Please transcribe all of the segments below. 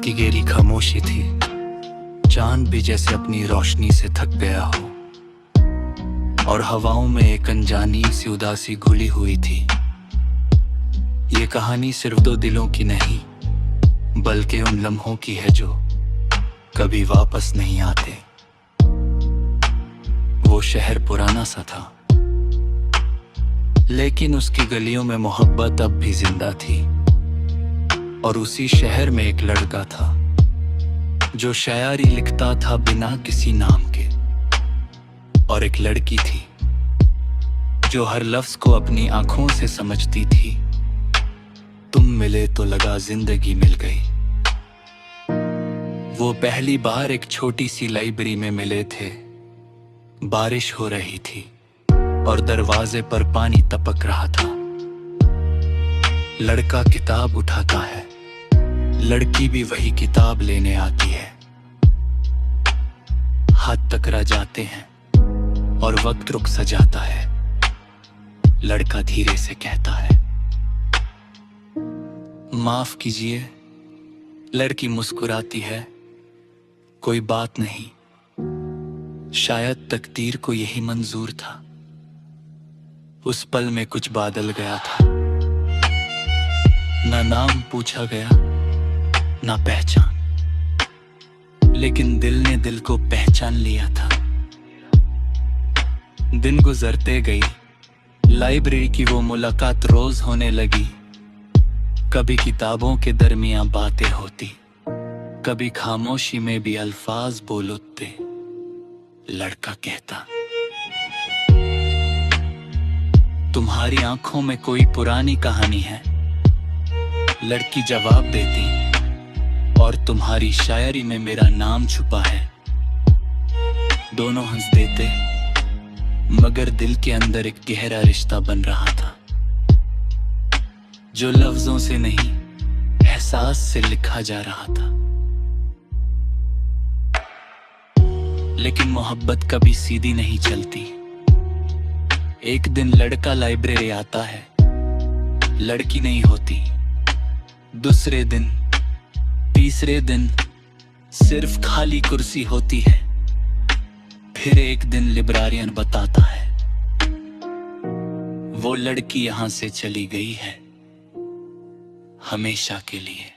रात की गहरी खामोशी थी। चांद भी जैसे अपनी रोशनी से थक गया हो, और हवाओं में एक अनजानी सी उदासी घुली हुई थी। ये कहानी सिर्फ दो दिलों की नहीं, बल्कि उन लम्हों की है जो कभी वापस नहीं आते। वो शहर पुराना सा था, लेकिन उसकी गलियों में मोहब्बत अब भी जिंदा थी। और उसी शहर में एक लड़का था जो शायरी लिखता था बिना किसी नाम के, और एक लड़की थी जो हर लफ्ज को अपनी आंखों से समझती थी। तुम मिले तो लगा जिंदगी मिल गई। वो पहली बार एक छोटी सी लाइब्रेरी में मिले थे। बारिश हो रही थी और दरवाजे पर पानी टपक रहा था। लड़का किताब उठाता है, लड़की भी वही किताब लेने आती है। हाथ टकरा जाते हैं और वक्त रुक सा जाता है। लड़का धीरे से कहता है, माफ कीजिए। लड़की मुस्कुराती है, कोई बात नहीं, शायद तकदीर को यही मंजूर था। उस पल में कुछ बादल गया था। ना नाम पूछा गया, ना पहचान, लेकिन दिल ने दिल को पहचान लिया था। दिन गुजरते गई, लाइब्रेरी की वो मुलाकात रोज होने लगी। कभी किताबों के दरमियां बातें होती, कभी खामोशी में भी अल्फाज बोल उठते। लड़का कहता, तुम्हारी आंखों में कोई पुरानी कहानी है। लड़की जवाब देती, और तुम्हारी शायरी में मेरा नाम छुपा है। दोनों हंस देते, मगर दिल के अंदर एक गहरा रिश्ता बन रहा था, जो लफ्जों से नहीं, एहसास से लिखा जा रहा था। लेकिन मोहब्बत कभी सीधी नहीं चलती। एक दिन लड़का लाइब्रेरी आता है, लड़की नहीं होती। दूसरे दिन, तीसरे दिन सिर्फ खाली कुर्सी होती है। फिर एक दिन लिब्रारियन बताता है, वो लड़की यहां से चली गई है, हमेशा के लिए।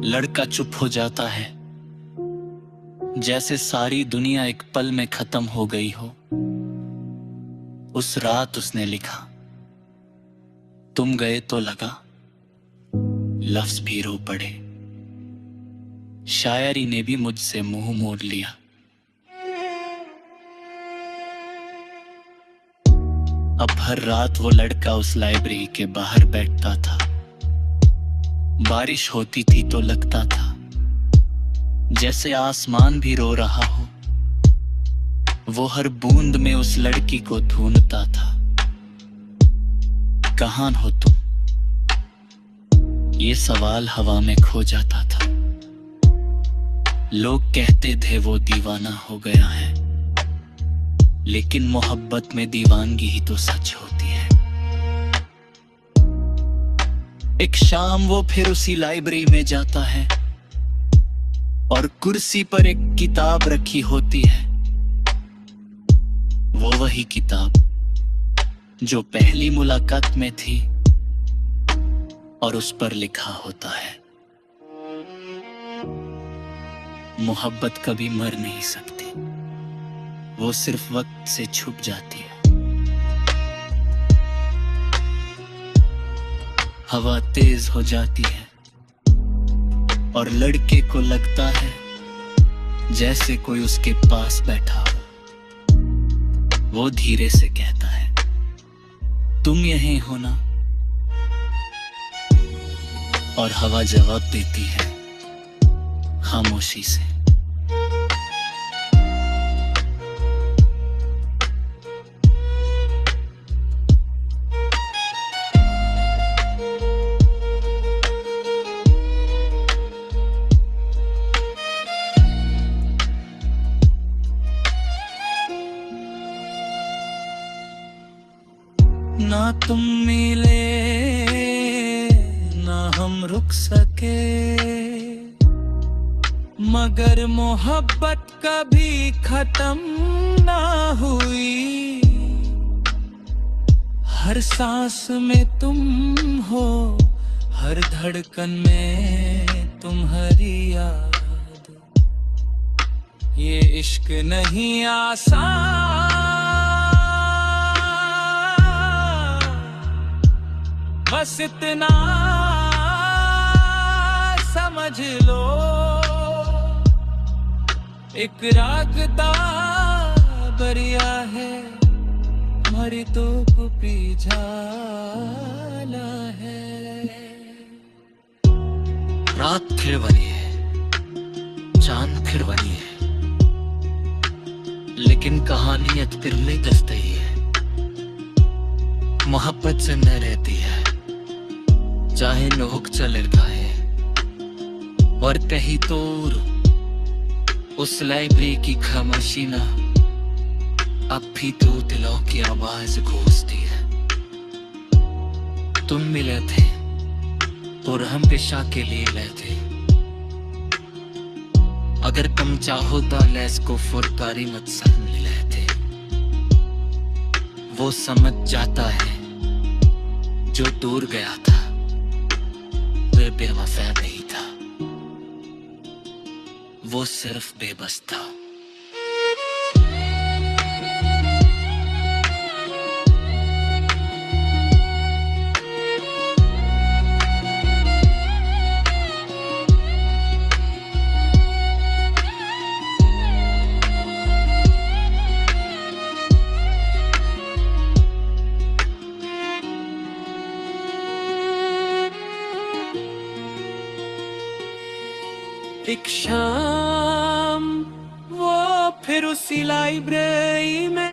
लड़का चुप हो जाता है, जैसे सारी दुनिया एक पल में खत्म हो गई हो। उस रात उसने लिखा, तुम गए तो लगा, लफ्ज भी रो पड़े। शायरी ने भी मुझसे मुंह मोड़ लिया। अब हर रात वो लड़का उस लाइब्रेरी के बाहर बैठता था। बारिश होती थी तो लगता था जैसे आसमान भी रो रहा हो। वो हर बूंद में उस लड़की को ढूंढता था। कहाँ हो तुम? ये सवाल हवा में खो जाता था। लोग कहते थे वो दीवाना हो गया है, लेकिन मोहब्बत में दीवानगी ही तो सच होती है। एक शाम वो फिर उसी लाइब्रेरी में जाता है, और कुर्सी पर एक किताब रखी होती है। वो वही किताब जो पहली मुलाकात में थी, और उस पर लिखा होता है, मोहब्बत कभी मर नहीं सकती, वो सिर्फ वक्त से छुप जाती है। हवा तेज हो जाती है, और लड़के को लगता है जैसे कोई उसके पास बैठा हो। वो धीरे से कहता है, तुम यहीं हो ना? और हवा जवाब देती है खामोशी से। ना तुम मिले ना हम रुक सके, मगर मोहब्बत कभी खत्म ना हुई। हर सांस में तुम हो, हर धड़कन में तुम्हारी याद। ये इश्क नहीं आसान, बस इतना समझ लो, एक रागता बरिया है, मरी तो पी झाला है। रात फिर बनी है, चांद फिर बनी है, लेकिन कहानी फिर नहीं दसती है। मोहब्बत जिंदा रहती है, चाहे लोग चले गए और कहीं दूर उस लाइब्रेरी की खामोशी ना अब भी तो दिलों की आवाज गूंजती है। तुम मिले थे और हम पेशा के लिए लेते, अगर तुम चाहो तो लैस को फुरकारी मत समझ लेते। वो समझ जाता है जो दूर गया था, वे बेवफा नहीं था, वो सिर्फ बेबस था। एक शाम वो फिर उसी लाइब्रेरी में